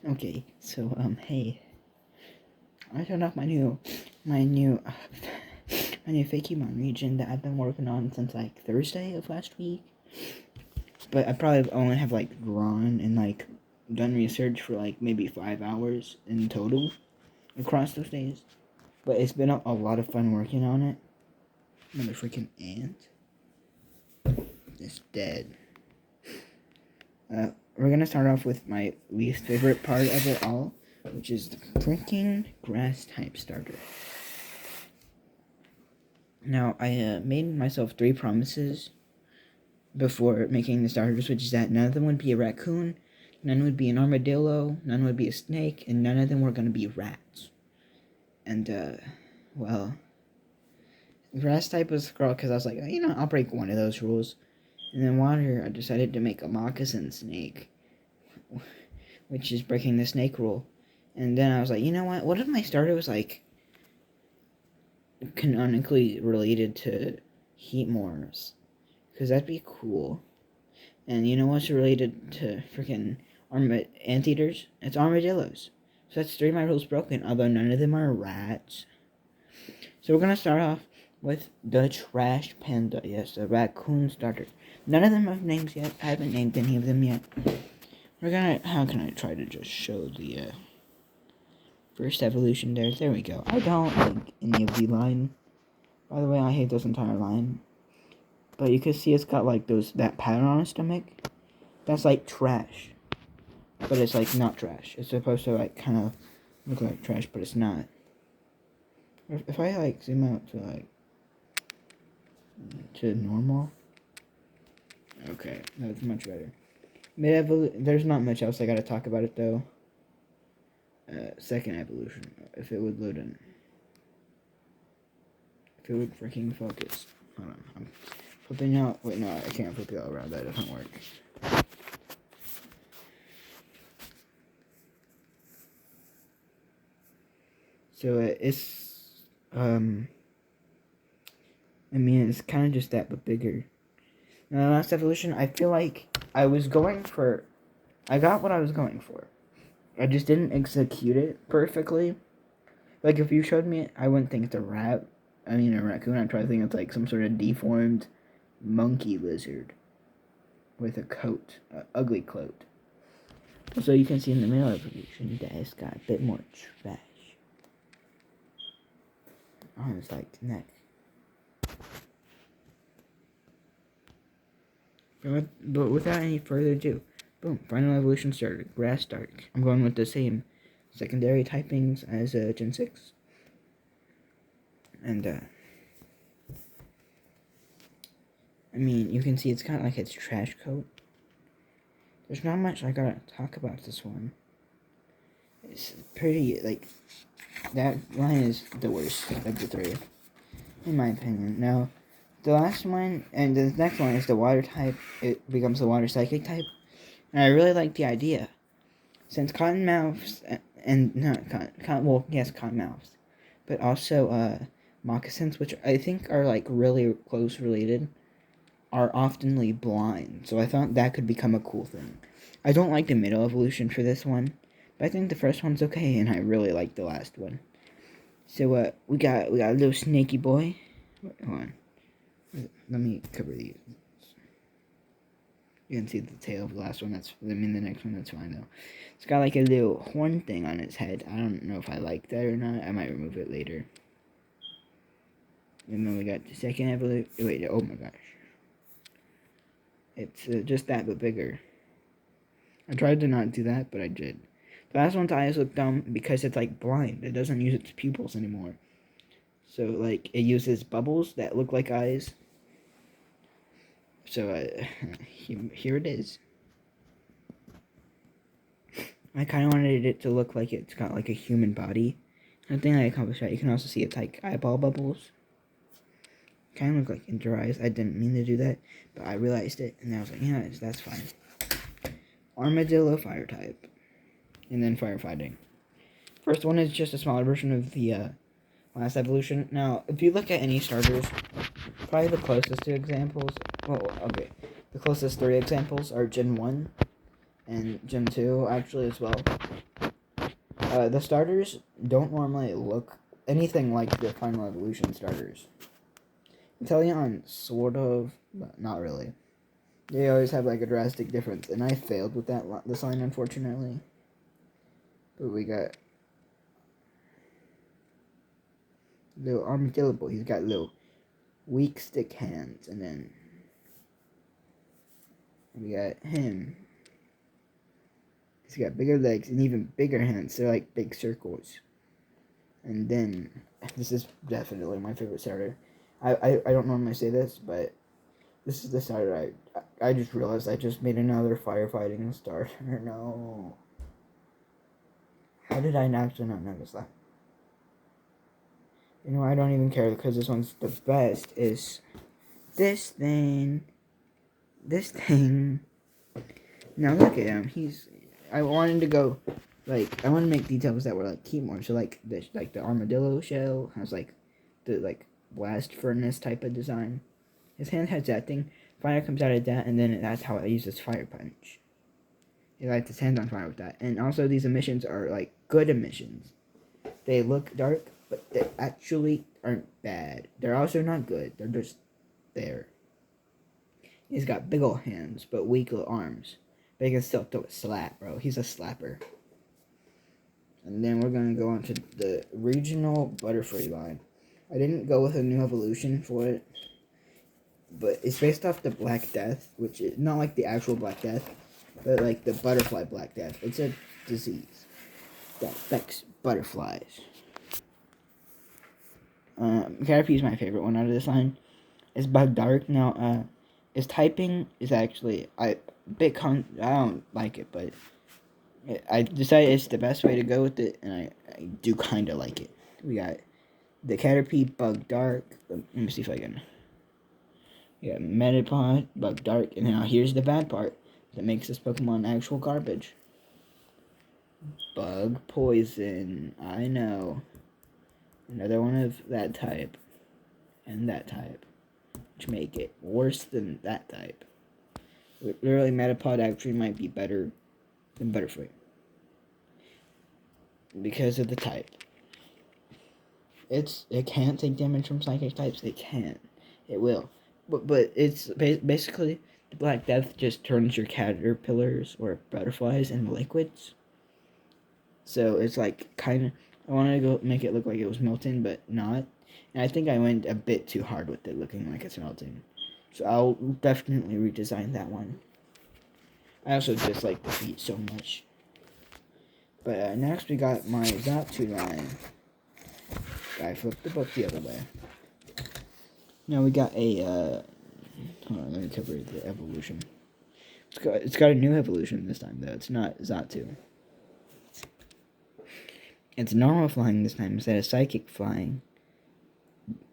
Okay, so hey, I showed off my new my new fakemon region that I've been working on since like Thursday of last week. But I probably only have like drawn and like done research for like maybe 5 hours in total across those days. But it's been a lot of fun working on it. Another freaking ant. It's dead. We're gonna start off with my least favorite part of it all, which is the freaking grass type starter. Now, I made myself 3 promises before making the starters, which is that none of them would be a raccoon, none would be an armadillo, none would be a snake, and none of them were going to be rats. And, well, grass type was squirrel because I was like, I'll break one of those rules. And then water, I decided to make a moccasin snake, which is breaking the snake rule. And then I was like, what if my starter was like canonically related to heat morphs? Because that'd be cool. And you know what's related to freaking anteaters? It's armadillos. So that's 3 of my rules broken, although none of them are rats. So we're going to start off with the trash panda. Yes, the raccoon starter. None of them have names yet. I haven't named any of them yet. How can I try to just show the first evolution there? There we go. I don't like any of the line. By the way, I hate this entire line. But you can see it's got like that pattern on its stomach. That's like trash. But it's like not trash. It's supposed to like kind of look like trash, but it's not. If I like zoom out to normal. Okay, that's much better. There's not much else I gotta talk about it though. Second evolution, if it would load in. If it would freaking focus. Hold on, I'm flipping out. Wait, no, I can't flip it all around. That doesn't work. So it's it's kind of just that, but bigger. Now, the last evolution, I feel like I got what I was going for. I just didn't execute it perfectly. Like, if you showed me it, I wouldn't think it's a raccoon. I'd probably think it's like some sort of deformed monkey lizard with a coat, ugly coat. So you can see in the male evolution that it's got a bit more trash on its like neck. But without any further ado, boom, final evolution started. Grass dark. I'm going with the same secondary typings as Gen 6. And you can see it's got like its trash coat. There's not much I gotta talk about this one. It's pretty, like, that line is the worst of the 3, in my opinion. Now, the last one, and the next one is the water type. It becomes the water psychic type. And I really like the idea. Since cottonmouths, cottonmouths, but also, moccasins, which I think are, like, really close related, are oftenly blind. So I thought that could become a cool thing. I don't like the middle evolution for this one, but I think the first one's okay, and I really like the last one. So, we got a little snaky boy. Wait, hold on. Let me cover these. You can see the tail of the last one. The next one, that's fine, though. It's got, like, a little horn thing on its head. I don't know if I like that or not. I might remove it later. And then we got the second evolution. Wait, oh my gosh. It's just that, but bigger. I tried to not do that, but I did. The last one's eyes look dumb because it's, like, blind. It doesn't use its pupils anymore. So, like, it uses bubbles that look like eyes. So, here it is. I kind of wanted it to look like it's got, like, a human body. I think I accomplished that. You can also see it's, like, eyeball bubbles. Kind of look like into your eyes. I didn't mean to do that, but I realized it, and I was like, yeah, that's fine. Armadillo fire type. And then firefighting. First one is just a smaller version of the last evolution. Now, if you look at any starters, probably the closest 2 examples, the closest 3 examples are Gen 1, and Gen 2 actually as well. The starters don't normally look anything like the Final Evolution starters. Inteleon, sort of, but not really. They always have like a drastic difference, and I failed with that this line, unfortunately. But we got little armadillo. He's got little weak stick hands, and then we got him. He's got bigger legs and even bigger hands. They're like big circles. And then this is definitely my favorite starter. I don't normally say this, but this is the starter I just realized I just made another firefighting starter. No. How did I actually not notice that? You know, I don't even care because this one's the best. Is this thing. This thing. Now look at him. I wanted to go, like, I want to make details that were like keyboard. So like the armadillo shell has like the like blast furnace type of design. His hand has that thing. Fire comes out of that, and then that's how it uses fire punch. He lights his hand on fire with that. And also these emissions are like good emissions. They look dark, but they actually aren't bad. They're also not good. They're just there. He's got big old hands, but weak little arms. But he can still throw a slap, bro. He's a slapper. And then we're going to go on to the regional butterfly line. I didn't go with a new evolution for it. But it's based off the Black Death, which is not like the actual Black Death, but like the butterfly Black Death. It's a disease that affects butterflies. Caterpie is my favorite one out of this line. It's Bug Dark. Now, his typing is actually I don't like it, but I decided it's the best way to go with it, and I do kind of like it. We got the Caterpie, Bug Dark. Let me see if I can. Yeah, Metapod, Bug Dark, and now here's the bad part that makes this Pokemon actual garbage. Bug Poison. I know. Another one of that type. And that type. Which make it worse than that type. Literally, Metapod actually might be better than Butterfree. Because of the type. It can't take damage from psychic types. It can. It will. But it's basically the Black Death just turns your caterpillars or butterflies into liquids. So it's like kind of, I wanted to go make it look like it was melting, but not. And I think I went a bit too hard with it looking like it's melting. So I'll definitely redesign that one. I also dislike the feet so much. But next we got my Zatu line. I flipped the book the other way. Now we got a, hold on, let me cover the evolution. It's got a new evolution this time, though. It's not Zatu. It's normal flying this time instead of psychic flying.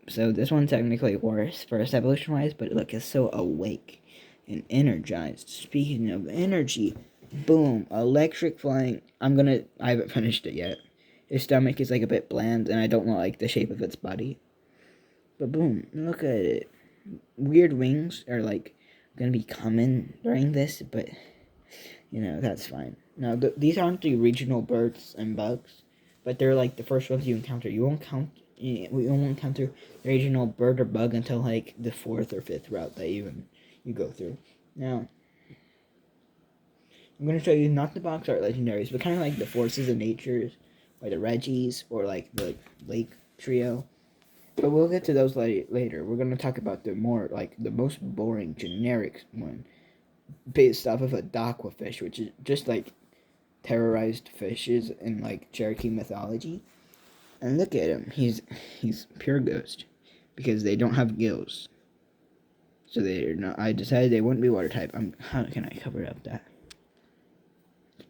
So this one's technically worse, first evolution-wise, but look, it's so awake and energized. Speaking of energy, boom, electric flying. I haven't finished it yet. His stomach is like a bit bland, and I don't like the shape of its body. But boom, look at it. Weird wings are like gonna be coming during this, but you know, that's fine. Now, these aren't the regional birds and bugs, but they're like the first ones you encounter. We won't encounter the regional bird or bug until like the 4th or 5th route that you go through. Now, I'm gonna show you not the box art legendaries, but kind of like the Forces of Natures, or the Reggies, or like the Lake Trio. But we'll get to those later. We're gonna talk about the more like the most boring generic one, based off of a Dakwa fish, which is just like terrorized fishes in like Cherokee mythology. And look at him. He's pure ghost because they don't have gills. So they're not. I decided they wouldn't be water type. How can I cover up that?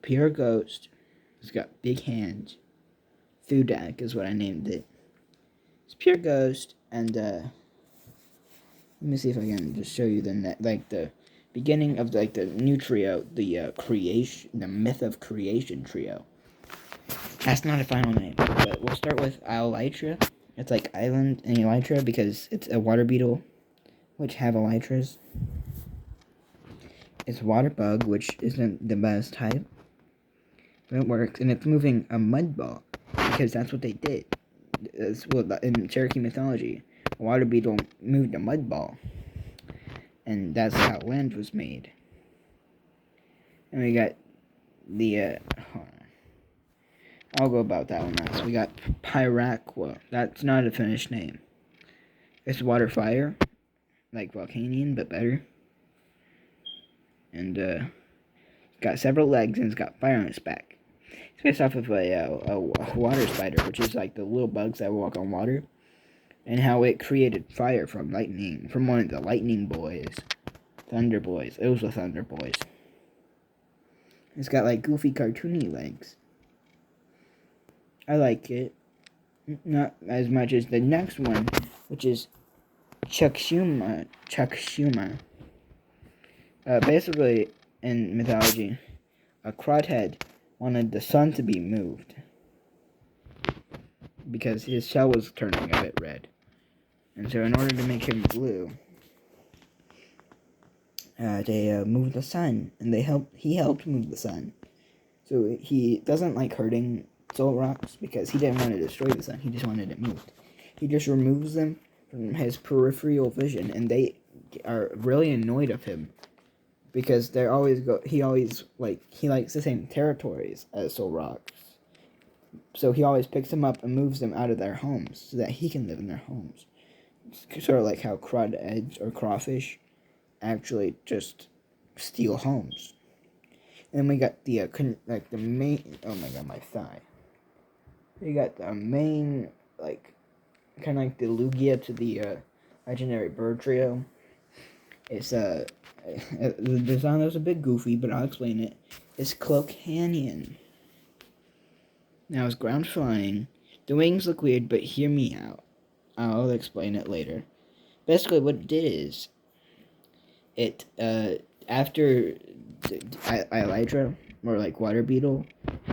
Pure ghost. It's got big hands. Thudak is what I named it. It's pure ghost, and let me see if I can just show you the beginning of like the new trio, the myth of creation trio. That's not a final name, but we'll start with Aleitra. It's like Island and Elytra because it's a water beetle, which have Elytras. It's water bug, which isn't the best type, but it works, and it's moving a mud ball because that's what they did. Well, in Cherokee mythology, a water beetle moved a mud ball, and that's how land was made. And we got the I'll go about that one last. We got Pyrak. That's not a finished name. It's water fire, like Volcanian, but better. And got several legs and it's got fire on its back. It's based off of a water spider, which is like the little bugs that walk on water, and how it created fire from lightning, from one of the lightning boys, Thunder Boys. It was the Thunder Boys. It's got like goofy, cartoony legs. I like it. Not as much as the next one, which is Chukshuma. Basically, in mythology, a Crodhead wanted the sun to be moved because his shell was turning a bit red. And so in order to make him blue, they moved the sun, and he helped move the sun. So he doesn't like hurting soul rocks because he didn't want to destroy the sun, he just wanted it moved. He just removes them from his peripheral vision, and they are really annoyed of him because he likes the same territories as soul rocks. So he always picks them up and moves them out of their homes so that he can live in their homes. It's sort of like how crawdads or crawfish actually just steal homes. And then we got the main. Oh my god, my thigh. We got the main, kind of like the Lugia to the legendary bird trio. It's the design was a bit goofy, but I'll explain it. It's Cloak Canyon. Now it's ground flying. The wings look weird, but hear me out. I'll explain it later. Basically, what it did is, it after Aleitra, or like water beetle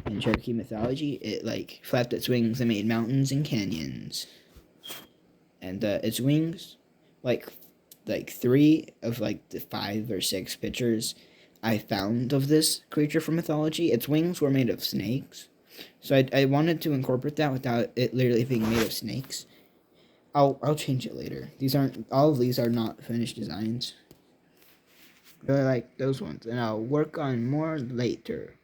in Cherokee mythology, it flapped its wings and made mountains and canyons. And its wings, like 3 of the 5 or 6 pictures I found of this creature from mythology, its wings were made of snakes. So I wanted to incorporate that without it literally being made of snakes. I'll change it later. All of these are not finished designs. Really like those ones, and I'll work on more later.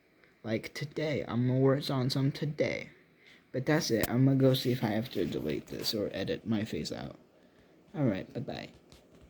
Like today, I'm gonna work on some today. But that's it. I'm gonna go see if I have to delete this or edit my face out. Alright, bye-bye.